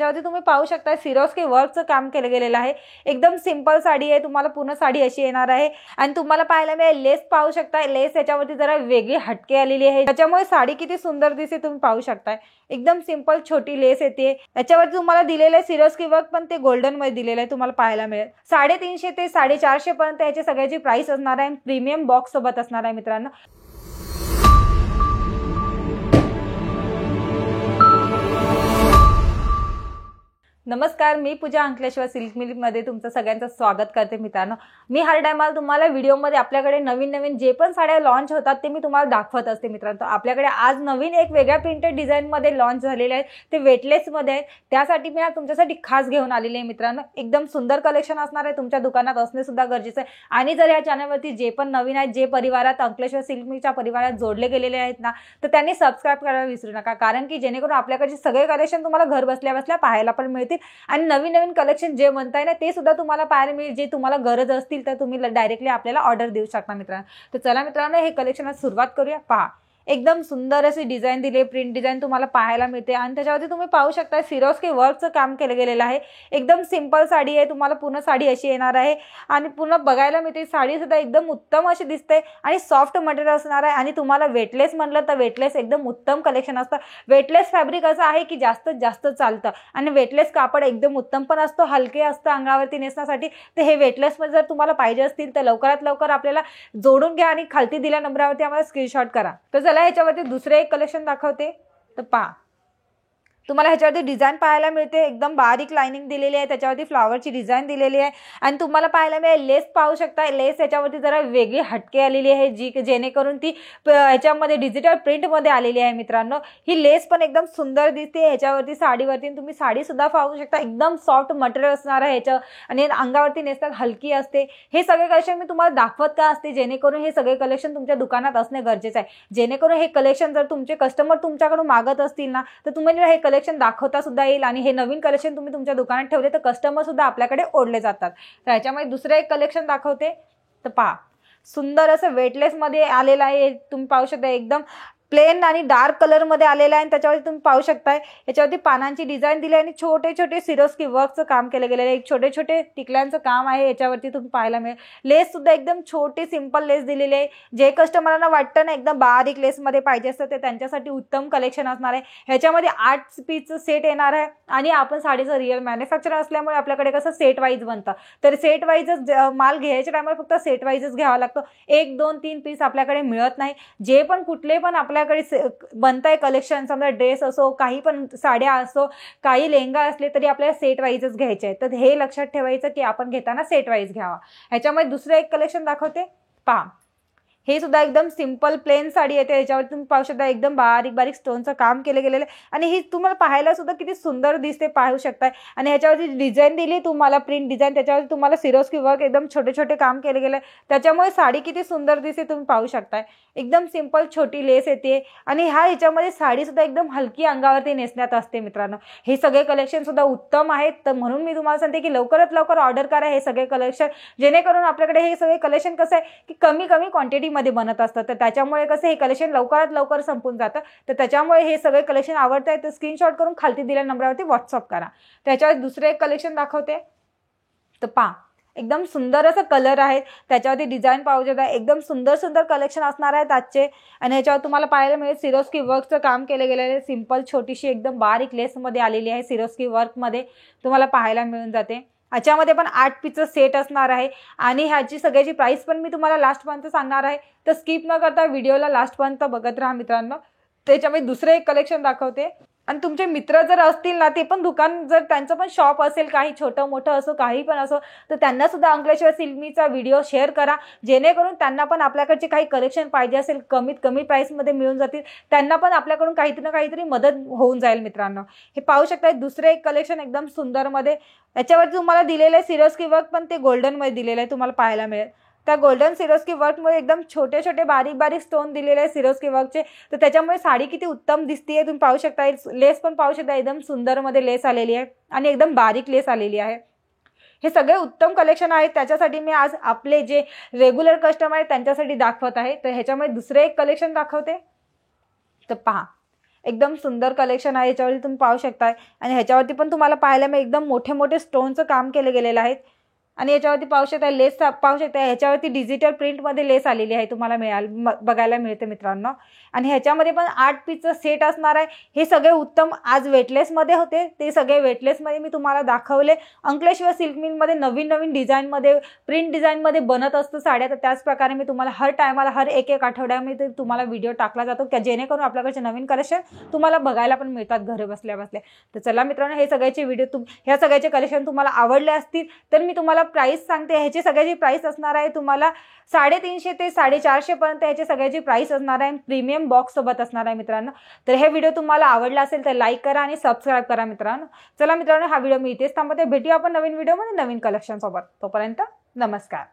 त्याच्यावरती तुम्ही पाहू शकता सिरोस्की वर्कचं काम केलं गेलेलं आहे। एकदम सिंपल साडी आहे, तुम्हाला पूर्ण साडी अशी येणार आहे आणि तुम्हाला पाहायला मिळेल लेस पाहू शकता, लेस याच्यावरती जरा वेगळी हटके आलेली आहे, त्याच्यामुळे साडी किती सुंदर दिसते तुम्ही पाहू शकता। एकदम सिंपल छोटी लेस येते, त्याच्यावरती तुम्हाला दिलेलं आहे सिरोस्की वर्क पण ते गोल्डन मध्ये दिलेलं आहे, तुम्हाला पाहायला मिळेल 350 ते 450 पर्यंत याची सगळ्याची प्राइस असणार आहे, प्रीमियम बॉक्स सोबत असणार आहे मित्रांनो। नमस्कार, मी पूजा अंकलेश्वर सिल्क मिल मध्ये तुमचं सगळ्यांचं स्वागत करते मित्रांनो। मी हर टायमाला तुम्हाला व्हिडिओमध्ये आपल्याकडे नवीन जे पण साड्या लॉन्च होतात ते मी तुम्हाला दाखवत असते मित्रांनो। आपल्याकडे आज नवीन एक वेगळ्या प्रिंटेड डिझाइन मध्ये लॉन्च झालेले आहेत, ते वेटलेस मध्ये आहेत, त्यासाठी मी आज तुमच्यासाठी खास घेऊन आलेले आहे मित्रांनो। एकदम सुंदर कलेक्शन असणार आहे, तुमच्या दुकानात असणे सुद्धा गरजेचं आहे। आणि जर या चॅनलवरती जे पण नवीन आहेत, जे परिवारात अंकलेश्वर सिल्क मिलच्या परिवारात जोडले गेलेले आहेत ना, तर त्यांनी सबस्क्राइब करायला विसरू नका, कारण की जेणेकरून आपल्याकडे सगळे कलेक्शन तुम्हाला घर बसल्या बसल्या पाहायला पण मिळतील आणि नवीन कलेक्शन जे म्हणताय ना ते सुद्धा तुम्हाला पाहायला मिळेल। जे तुम्हाला गरज असतील तर तुम्ही डायरेक्टली आपल्याला ऑर्डर देऊ शकता मित्रांनो। तर चला मित्रांनो, हे कलेक्शन आज सुरुवात करूया। पहा, एकदम सुंदर अशी डिझाइन दिली, प्रिंट डिझाइन तुम्हाला पाहायला मिळते आणि त्याच्यावरती तुम्ही पाहू शकता सिरोस्की वर्कचं काम केलं गेलेलं आहे। एकदम सिंपल साडी आहे, तुम्हाला पूर्ण साडी अशी येणार आहे आणि पूर्ण बघायला मिळते साडी सुद्धा एकदम उत्तम अशी दिसते आणि सॉफ्ट मटेरियल असणार आहे। आणि तुम्हाला वेटलेस म्हणलं तर वेटलेस एकदम उत्तम कलेक्शन असतं। वेटलेस फॅब्रिक असं आहे की जास्त चालतं आणि वेटलेस कापड एकदम उत्तम पण असतो, हलके असतं अंगावरती नेसण्यासाठी। तर हे वेटलेस मध्ये जर तुम्हाला पाहिजे असतील तर लवकरात लवकर आपल्याला जोडून घ्या आणि खालती दिल्या नंबरावरती आम्हाला स्क्रीनशॉट करा। तर चला ह्याच्यावरती दुसरे एक कलेक्शन दाखवते। तर पहा, तुम्हाला ह्याच्यावरती डिझाइन पाहायला मिळते, एकदम बारीक लाइनिंग दिलेली आहे, त्याच्यावरती फ्लॉवरची डिझाइन दिलेली आहे आणि तुम्हाला पाहायला मिळेल लेस पाहू शकता, लेस याच्यावरती जरा वेगळी हटके आलेली आहे, जी जेणेकरून ती ह्याच्यामध्ये डिजिटल प्रिंट मध्ये आलेली आहे मित्रांनो। ही लेस पण एकदम सुंदर दिसते ह्याच्यावरती साडीवरती, तुम्ही साडी सुद्धा पाहू शकता, एकदम सॉफ्ट मटेरियल असणार आहे ह्याचं आणि अंगावरती नेसतात हलकी असते। हे सगळे कलेक्शन मी तुम्हाला दाखवत का असते, जेणेकरून हे सगळे कलेक्शन तुमच्या दुकानात असणे गरजेचं आहे। जेणेकरून हे कलेक्शन जर तुमचे कस्टमर तुमच्याकडून मागत असतील ना, तर तुम्हाला हे कलेक्शन दाखवता सुद्धा येईल आणि हे नवीन कलेक्शन तुम्ही तुमच्या दुकानात ठेवले तर कस्टमर सुद्धा आपल्याकडे ओढले जातात। तर याच्यामध्ये दुसरे एक कलेक्शन दाखवते। तर पहा, सुंदर असं वेटलेस मध्ये आलेलं आहे, तुम्ही पाहू शकता एकदम प्लेन आणि डार्क कलर मध्ये आलेला आहे। त्याच्यावरती तुम्ही पाहू शकता याच्यावरती पानांची डिझाइन दिली आणि छोटे छोटे सिरोस्की वर्कचं काम केलं गेलेलं आहे, छोटे छोटे टिकल्यांचं काम आहे याच्यावरती तुम्ही पाहायला मिळेल। लेस सुद्धा एकदम छोटी सिंपल लेस दिलेली आहे, जे कस्टमरांना वाटतं ना एकदम बारीक लेस मध्ये पाहिजे असतं ते त्यांच्यासाठी उत्तम कलेक्शन असणार आहे। ह्याच्यामध्ये 8 पीसचं सेट येणार आहे आणि आपण साडीचं रिअल मॅन्युफॅक्चर असल्यामुळे आपल्याकडे कसं सेट वाईज बनतं, तर सेट वाईजच माल घ्यायच्या टायमाला फक्त सेट वाईजच घ्यावा लागतो, 1 2 3 पीस आपल्याकडे मिळत नाही। जे पण कुठले पण आपल्याकडे बनताय कलेक्शन, समजा ड्रेस असो, काही पण साड्या असो, काही लेहंगा असले तरी आपल्याला सेट वाईजच घ्यायचे आहे। तर हे लक्षात ठेवायचं की आपण घेताना सेट वाईज घ्यावा। ह्याच्यामध्ये दुसरं एक कलेक्शन दाखवते। पहा, हे सुद्धा एकदम सिंपल प्लेन साडी येते, याच्यावर तुम्ही पाहू शकता एकदम बारीक स्टोनचं काम केलं गेलेलं आहे आणि ही तुम्हाला पाहायला सुद्धा किती सुंदर दिसते पाहू शकताय। आणि ह्याच्यावरती डिझाइन दिली तुम्हाला, प्रिंट डिझाइन, त्याच्यावर तुम्हाला सिरोस्की वर्क एकदम छोटे छोटे काम केले गेले, त्याच्यामुळे साडी किती सुंदर दिसते तुम्ही पाहू शकताय। एकदम सिंपल छोटी लेस येते आणि ह्याच्यामध्ये साडी सुद्धा एकदम हलकी अंगावरती नेसण्यात असते मित्रांनो। हे सगळे कलेक्शन सुद्धा उत्तम आहेत, तर म्हणून मी तुम्हाला सांगते की लवकरात लवकर ऑर्डर करा हे सगळे कलेक्शन, जेणेकरून आपल्याकडे हे सगळे कलेक्शन कसं आहे की कमी क्वांटिटी मध्ये बनत असतं, तर त्याच्यामुळे कसं हे कलेक्शन लवकरात लवकर संपून जातं। तर त्याच्यामुळे हे सगळे कलेक्शन आवडताय तर स्क्रीनशॉट करून खालती दिलेल्या नंबरावरती व्हॉट्सअप करा। त्याच्यावर दुसरे एक कलेक्शन दाखवते। तर पहा, एकदम सुंदर असं कलर आहे, त्याच्यावरती डिझाइन पाहू शकता, एकदम सुंदर कलेक्शन असणार आहेत आजचे। आणि याच्यावर तुम्हाला पाहायला मिळेल सिरोस्की वर्कचं काम केलं गेलेलं आहे, सिंपल छोटीशी एकदम बारीक लेस मध्ये आलेली आहे, सिरोस्की वर्क मध्ये तुम्हाला पाहायला मिळून जाते। ह्याच्यामध्ये पण 8 पीसचं सेट असणार आहे आणि ह्याची सगळ्याची प्राइस पण मी तुम्हाला लास्ट पर्यंत सांगणार आहे, तर स्किप न करता व्हिडिओला लास्ट पर्यंत बघत राहा मित्रांनो। त्याच्यामध्ये दुसरे एक कलेक्शन दाखवते आणि तुमचे मित्र जर असतील ना, ते पण दुकान जर त्यांचं पण शॉप असेल, काही छोटं मोठं असो, काही पण असो, तर त्यांना सुद्धा अंकलेश्वर सिल्क मिलचा व्हिडिओ शेअर करा, जेणेकरून त्यांना पण आपल्याकडचे काही कलेक्शन पाहिजे असेल कमीत कमी प्राइस मध्ये मिळून जातील, त्यांना पण आपल्याकडून काहीतरी ना काहीतरी मदत होऊन जाईल मित्रांनो। हे पाहू शकता दुसरे एक कलेक्शन एकदम सुंदर मध्ये, याच्यावरती तुम्हाला दिलेलं आहे सिरोस्की वर्क पण ते गोल्डन मध्ये दिलेलं आहे, तुम्हाला पाहायला मिळेल। त्या गोल्डन सिरोस्की वर्क मध्ये एकदम छोटे छोटे बारीक स्टोन दिलेले आहे सिरोस्की वर्कचे, तर त्याच्यामुळे साडी किती उत्तम दिसते तुम्ही पाहू शकता। लेस पण पाहू शकता, एकदम सुंदर मध्ये लेस आलेली आहे आणि एकदम बारीक लेस आलेली आहे। हे सगळे उत्तम कलेक्शन आहेत, त्याच्यासाठी मी आज आपले जे रेग्युलर कस्टमर आहेत त्यांच्यासाठी दाखवत आहे। तर ह्याच्यामध्ये दुसरे एक कलेक्शन दाखवते। तर पहा, एकदम सुंदर कलेक्शन आहे, याच्यावरती तुम्ही पाहू शकताय. आणि ह्याच्यावरती पण तुम्हाला पाहायला मी एकदम मोठे मोठे स्टोनचं काम केलं गेलेलं आहे. आणि याच्यावरती पाहू शकता लेस पाहू शकता, ह्याच्यावरती डिजिटल प्रिंटमध्ये लेस आलेली आहे, तुम्हाला बघायला मिळते मित्रांनो. आणि ह्याच्यामध्ये पण 8 पीसचं सेट असणार आहे. हे सगळे उत्तम आज वेटलेसमध्ये होते, ते सगळे वेटलेसमध्ये मी तुम्हाला दाखवले. अंकलेश्वर सिल्क मिलमध्ये नवीन नवीन डिझाईनमध्ये प्रिंट डिझाईनमध्ये बनत असतं साड्या, तर त्याच प्रकारे मी तुम्हाला हर टायमाला हर एक आठवड्यामध्ये तुम्हाला व्हिडिओ टाकला जातो, जेणेकरून आपल्याकडचे नवीन कलेक्शन तुम्हाला बघायला पण मिळतात घरी बसल्या बसल्या. तर चला मित्रांनो, हे सगळ्याचे व्हिडिओ ह्या सगळ्याचे कलेक्शन तुम्हाला आवडले असतील तर मी तुम्हाला प्राइस सांगते. ह्याची सगळ्याची प्राइस असणार आहे तुम्हाला 350 ते 450 पर्यंत ह्याची सगळ्याची प्राइस असणार आहे. प्रीमियम बॉक्स सोबत असणार आहे मित्रांनो. तर हे व्हिडिओ तुम्हाला आवडला असेल तर लाईक करा आणि सबस्क्राईब करा मित्रांनो. चला मित्रांनो, हा व्हिडिओ मी इथेच थांबवते. भेटूया आपण नवीन व्हिडिओमध्ये नवीन कलेक्शन सोबत. तोपर्यंत नमस्कार.